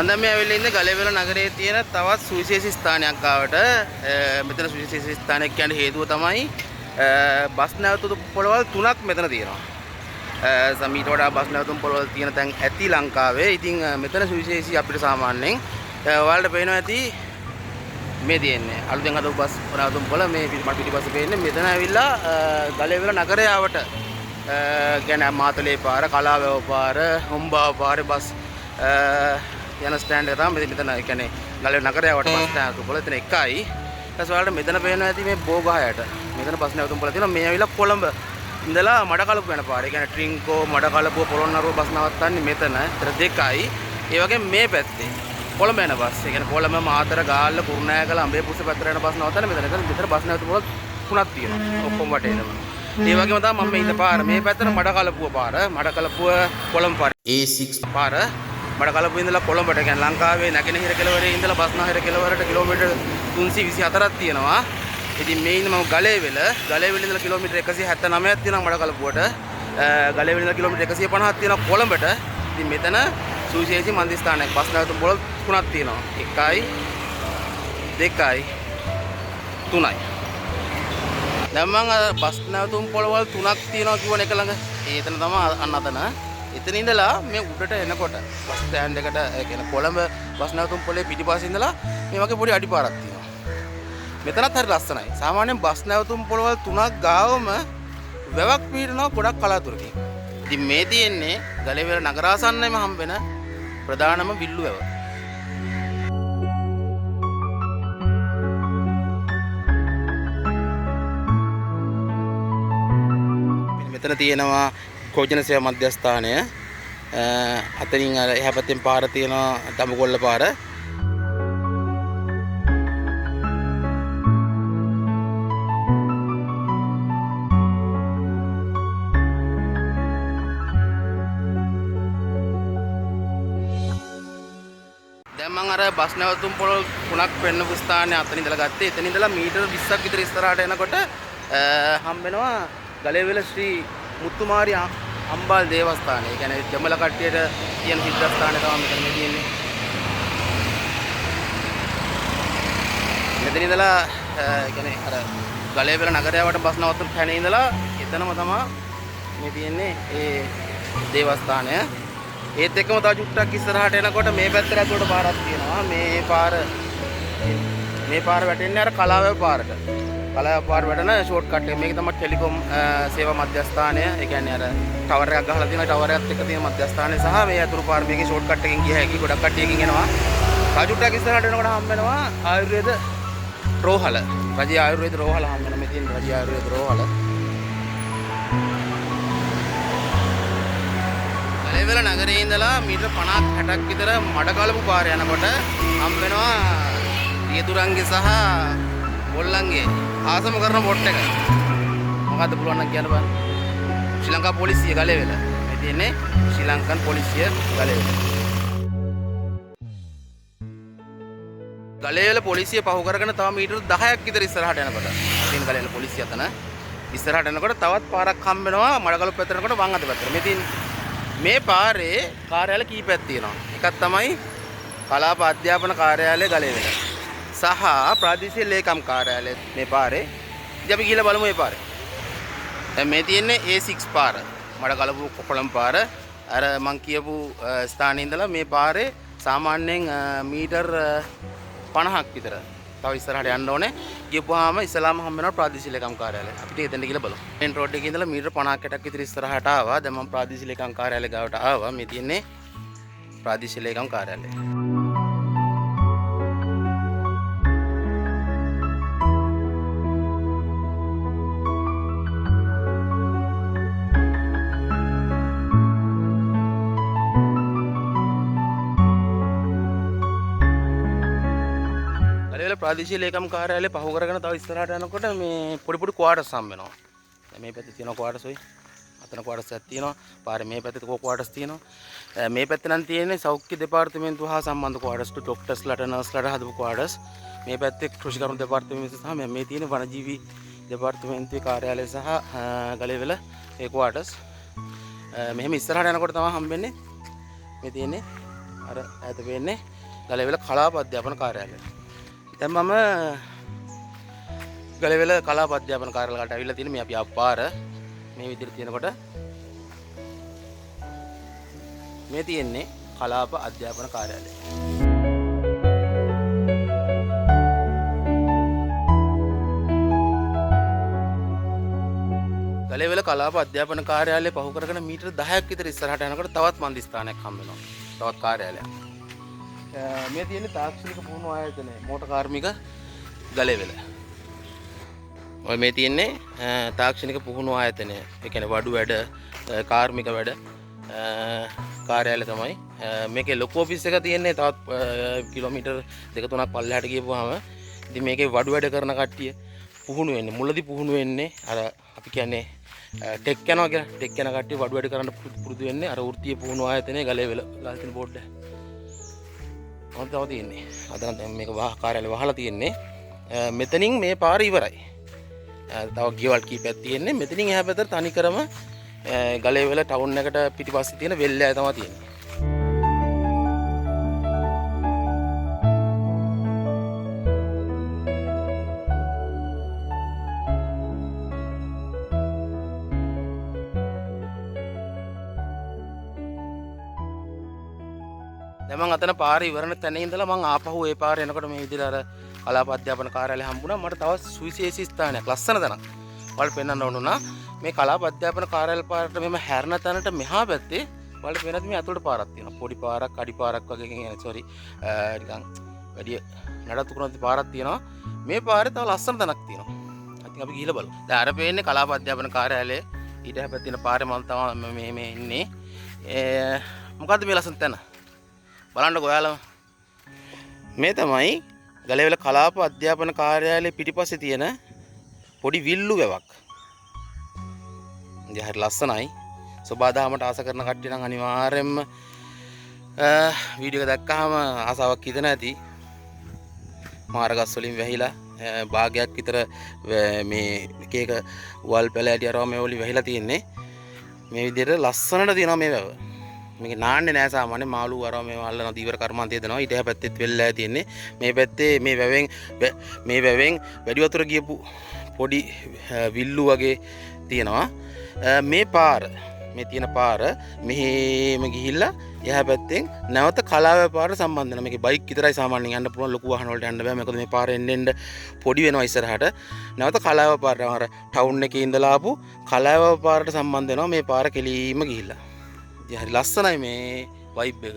දැන් මේ ඇවිල්ලා ඉන්නේ ගලේවල නගරයේ තියෙන තවත් සුවිශේෂී ස්ථානයක් ගාවට. මෙතන සුවිශේෂී ස්ථානයක් කියන්නේ හේතුව තමයි බස් නැවතුම් පොළවල් 3ක් මෙතන තියෙනවා. සමීට වඩා බස් නැවතුම් පොළවල් තියෙන තැන් ඇති ලංකාවේ. ඉතින් මෙතන සුවිශේෂී අපිට සාමාන්‍යයෙන් ඔයාලට පේනවා ඇති මේ තියෙන්නේ අලුතෙන් හදපු බස් නැවතුම් පොළ මේ පිටිපස්සේ පේන්නේ. මෙතන ඇවිල්ලා ගලේවල නගරයට කියන්නේ මාතලේ පාර, කලාවැව පාර, හොම්බාව පාරේ බස් යන ස්ටෑන්ඩ් එක තමයි මෙතන. ඒ කියන්නේ ගලේවල නගරයට බස් නැවතුම් පොළ එතන එකයි. ඊට ඔයාලට මෙතන පේනවා ඇති මේ බෝගහයට. මෙතන බස් නැවතුම් පොළ තියෙනවා. මේ ඇවිල්ලා කොළඹ ඉඳලා මඩකලපුව යන පාර. ඒ කියන්නේ ට්‍රින්කෝ, මඩකලපුව, පොළොන්නරුව බස් නවත්තන්නේ මෙතන. ඒතර දෙකයි. ඒ වගේම මේ පැත්තේ කොළඹ යන බස්. ඒ කියන්නේ කොළඹ, මාතර, ගාල්ල, කුරුණෑගල, අඹේපුස්ස පැත්තට යන බස් නවත්තන්නේ මෙතන. මෙතන බස් නැවතුම් පොළ 3ක් තියෙනවා. ඔක්කොම වටේම. ඒ වගේම තමයි මම මේ ඉන්න පාර. මේ පැත්තට මඩකලපුව පාර. මඩකලපුව කොළඹ පාර. A6 පාර. මඩකලපුව ඉඳලා කොළඹට කියන්නේ ලංකාවේ නැගෙනහිර කෙළවරේ ඉඳලා බස්නාහිර කෙළවරට කිලෝමීටර් 324ක් තියෙනවා. ඉතින් මේ ඉන්නේ මම ගලේවල ඉඳලා කිලෝමීටර් 179ක් තියෙනවා මඩකලපුවට. ගලේවල ඉඳලා කිලෝමීටර් 150ක් තියෙනවා කොළඹට. ඉතින් මෙතන සුවිශේෂී මන්දිස්ථානයක් බස් නැවතුම් පොළ 3ක් තියෙනවා. 1යි 2යි 3යි. දැන් මම බස් නැවතුම් පොළවල් 3ක් තියෙනවා කියවන එක ළඟ. එතන තමයි අන්න අතන. එතන ඉඳලා මේ උඩට එනකොට බස් ස්ටෑන්ඩ් එකට ඒ කියන්නේ කොළඹ බස් නැවතුම් පොළේ පිටිපස්සේ ඉඳලා මේ වගේ පොඩි අඩිපාරක් තියෙනවා. මෙතනත් හරි ලස්සනයි. සාමාන්‍යයෙන් බස් නැවතුම් පොළවල් 3ක් ගාවම වැවක් පීරනවා ගොඩක් කලාතුරකින්. ඉතින් මේ තියෙන්නේ ගලේවල නගරාසන්නයම හම්බෙන ප්‍රධානම විල්ලු වැව. මෙතන තියෙනවා කෝජන සේවා මධ්‍යස්ථානය. අතනින් අර එහා පැත්තෙන් පාර තියෙනවා දඹකොල්ල පාර. දැන් මම අර බස් නැවතුම් පොළ 3ක් පෙන්නපු ස්ථානයේ අතන ඉඳලා ගත්තේ. එතන ඉඳලා මීටර 20ක් විතර ඉස්සරහට එනකොට හම්බෙනවා ගලේවල ශ්‍රී මුතුමාරි අම්බාල් දේවස්ථානය. ඒ කියන්නේ දෙමළ කට්ටියට තියෙන සිද්ධාස්ථානය තමයි මෙතන මේ තියෙන්නේ. මෙතන ඉඳලා ඒ කියන්නේ අර ගලේවල නගරයට බස් නවත්තන තැන ඉඳලා එතනම තමයි මේ තියෙන්නේ ඒ දේවස්ථානය. ඒත් එක්කම තව චුට්ටක් ඉස්සරහට එනකොට මේ පැත්තට ඇතුළට පාරක් තියෙනවා. මේ පාර වැටෙන්නේ අර කලාවැව පාරට. කලාවැව පාර වැටෙන ෂෝට් කට් එක. මේක තමයි ටෙලිකොම් සේවා මධ්‍යස්ථානය. ඒ කියන්නේ අර ටවර් එකක් ගහලා තියෙනවා. ටවර් එකත් එක්ක තියෙන මධ්‍යස්ථානය සහ මේ අතුරු පාර මේකේ ෂෝට් කට් එකකින් ගිය හැකි. ගොඩක් කට්ටියකින් එනවා. තව චුට්ටක් ඉස්සරහට එනකොට හම්බ වෙනවා ආයුර්වේද රෝහල. රජයේ ආයුර්වේද රෝහල හම්බ වෙනවා. මේ තියෙන රජයේ ආයුර්වේද රෝහල. ගලේවල නගරේ ඉඳලා මීටර 50ක් 60ක් විතර මඩකලපු පාර යනකොට හම් වෙනවා රියදුරන්ගේ සහ බොල්ලන්ගේ ආසම කරන බොට් එක. මොකද්ද පුළුවන් නම් කියන්න බෑ. ශ්‍රී ලංකා පොලිසිය ගලේවල. මේ තියෙන්නේ ශ්‍රී ලංකන් පොලිසිය ගලේවල. ගලේවල පොලිසිය පහු කරගෙන තව මීටර 10ක් විතර ඉස්සරහට යනකොට තියෙන ගලේවල පොලිසිය අතන ඉස්සරහට යනකොට තවත් පාරක් හම් වෙනවා මඩකලපු පැත්තට යනකොට වම් අත පැත්තට. මේ තියෙන්නේ මේ පාරේ කාර්යාල කීපයක් තියෙනවා. එකක් තමයි කලාප අධ්‍යාපන කාර්යාලය ගලේවල සහ ප්‍රාදේශීය ලේකම් කාර්යාලය මේ පාරේ. ඉතින් අපි ගිහලා බලමු මේ පාරේ. දැන් මේ තියෙන්නේ A6 පාර. මඩකලපුව කොළඹ පාර. අර මං කියපු ස්ථානයේ ඉඳලා මේ පාරේ සාමාන්‍යයෙන් මීටර් 50ක් විතර තව ඉස්සරහට යන්න ඕනේ. ගියපුවාම ඉස්සලාම හම්බ වෙනවා ප්‍රාදේශීය ලේකම් කාර්යාලය. අපිට එතනට ගිහලා බලමු. මෙන් රෝඩ් එකේ ඉඳලා මීටර 50ක් 60ක් විතර ඉස්සරහට ආවා. දැන් මම ප්‍රාදේශීය ලේකම් කාර්යාලය ගාවට ආවා. මේ තියෙන්නේ ප්‍රාදේශීය ලේකම් කාර්යාලය. ප්‍රාදේශීය ලේකම් කාර්යාලය පහු කරගෙන තව ඉස්සරහට යනකොට මේ පොඩි ක්වාටර්ස් හම්බ වෙනවා. දැන් මේ පැත්තේ තියෙන ක්වාටර්ස් ඔයි. අතන ක්වාටර්ස් එකක් තියෙනවා. පාරේ මේ පැත්තේ ක්වාටර්ස් තියෙනවා. මේ පැත්තේ නම් තියෙන්නේ සෞඛ්‍ය දෙපාර්තමේන්තුව හා සම්බන්ධ ක්වාටර්ස් ડોක්ටර්ස්ලාට නර්ස්ලාට හදපු ක්වාටර්ස්. මේ පැත්තේ කෘෂිකර්ම දෙපාර්තමේන්තුව සහ මේ තියෙන වනජීවි දෙපාර්තමේන්තුවේ කාර්යාලය සහ ගලේවල ඒ ක්වාටර්ස්. මෙහෙම ඉස්සරහට යනකොට තමයි හම්බෙන්නේ මේ තියෙන්නේ අර ඈත වෙන්නේ ගලේවල කලාප අධ්‍යාපන කාර්යාලය. දැන් මම ගලේවල කලාප අධ්‍යාපන කාර්යාලයට ඇවිල්ලා තියෙන මේ අපි ආපාර මේ විදිහට තියෙනකොට මේ තියෙන්නේ කලාප අධ්‍යාපන කාර්යාලය. ගලේවල කලාප අධ්‍යාපන කාර්යාලය පහු කරගෙන මීටර 10ක් විතර ඉස්සරහට යනකොට තවත් මන්දි ස්ථානයක් හම්බ වෙනවා. තවත් කාර්යාලයක්. මේ තියෙන්නේ තාක්ෂණික පුහුණු ආයතනය මෝටර් කාර්මික ගලේවල. ඔය මේ තියෙන්නේ තාක්ෂණික පුහුණු ආයතනය. ඒ කියන්නේ වඩු වැඩ, කාර්මික වැඩ කාර්යාලය තමයි. මේකේ ලොකු ඔෆිස් එක තියෙන්නේ තවත් කිලෝමීටර් 2-3ක් පල්ලෙහාට ගියපුවාම. ඉතින් මේකේ වඩු වැඩ කරන කට්ටිය පුහුණු වෙන්නේ. මුලදී පුහුණු වෙන්නේ අර අපි කියන්නේ ටෙක් යනවා කියලා. ටෙක් යන කට්ටිය වඩු වැඩ කරන්න පුරුදු වෙන්නේ අර වෘත්තීය පුහුණු ආයතනයේ ගලේවල ගාලා තියෙන බෝඩ් එක. මොකද තව තියෙන්නේ. අද නම් මේක කාර්යාලය වහලා තියෙන්නේ. මෙතනින් මේ පාර ඉවරයි. තව ගෙවල් කීපයක් තියෙන්නේ. මෙතනින් එහා පැත්තට තනිකරම ගලේවල ටවුන් එකට පිටිපස්සේ තියෙන වෙල්ලෑ තමයි තියෙන්නේ. දැන් මම අතන පාර ඉවරන තැන ඉඳලා මම ආපහු ඒ පාර එනකොට මේ විදිහට අර කලාප අධ්‍යාපන කාර්යාලය හම්බුණා. මට තවත් සුවිශේෂී ස්ථානයක් ලස්සන තැනක් වල පෙන්වන්න ඕනුණා. මේ කලාප අධ්‍යාපන කාර්යාලය පාරට මෙම හැරෙන තැනට මෙහා පැත්තේ වල වෙනත් මේ අතුලට පාරක් තියෙනවා. පොඩි පාරක්, අඩි පාරක් වගේ කියන්නේ සෝරි නිකන් වැඩි නඩත්තු කරන පාරක් තියෙනවා. මේ පාරේ තව ලස්සන තැනක් තියෙනවා. ඉතින් අපි ගිහිල්ලා බලමු. දැන් අර පේන්නේ කලාප අධ්‍යාපන කාර්යාලය. ඊට හැපැත්තේ තියෙන පාරේ මම තමයි මේ ඉන්නේ. මොකද්ද මේ ලස්සන තැන? බලන්නකො ඔයාලම. මේ තමයි ගලේවල කලාප අධ්‍යාපන කාර්යාලයේ පිටිපස්සේ තියෙන පොඩි විල්ලු වැවක්. ඉතින් හරි ලස්සනයි. සබාදාමට ආස කරන කට්ටිය නම් අනිවාර්යයෙන්ම වීඩියෝ එක දැක්කහම ආසාවක් හිතෙන ඇති. මාර්ගස් වලින් වැහිලා භාගයක් විතර මේ එක එක වල් පැල ඇටි අරව මේ වලින් වැහිලා තියෙන්නේ. මේ විදිහට ලස්සනට තියෙනවා මේ වැව. මේක නාන්නේ නෑ සාමාන්‍ය මාළු අරව මේ අල්ලන දීවර කර්මාන්තය දෙනවා. ඊට එහා පැත්තෙත් වෙල්ලා තියෙන්නේ. මේ පැත්තේ මේ වැවෙන් වැඩි වතුර ගියපු පොඩි විල්ලු වගේ තියෙනවා. මේ පාර මේ තියෙන පාර මෙහෙම ගිහිල්ලා එහා පැත්තෙන් නැවත කලාව පාරට සම්බන්ධ වෙනවා. මේකේ බයික් විතරයි සාමාන්‍යයෙන් යන්න පුළුවන්. ලොකු වාහන වලට යන්න බෑ. මොකද මේ පාර එන්න පොඩි වෙනවා ඉස්සරහට. නැවත කලාව පාරට අර ටවුන් එකේ ඉඳලා ආපු කලාව පාරට සම්බන්ධ වෙනවා මේ පාර කෙලීම ගිහිල්ලා. ඉතින් හරි ලස්සනයි මේ වයිබ් එක.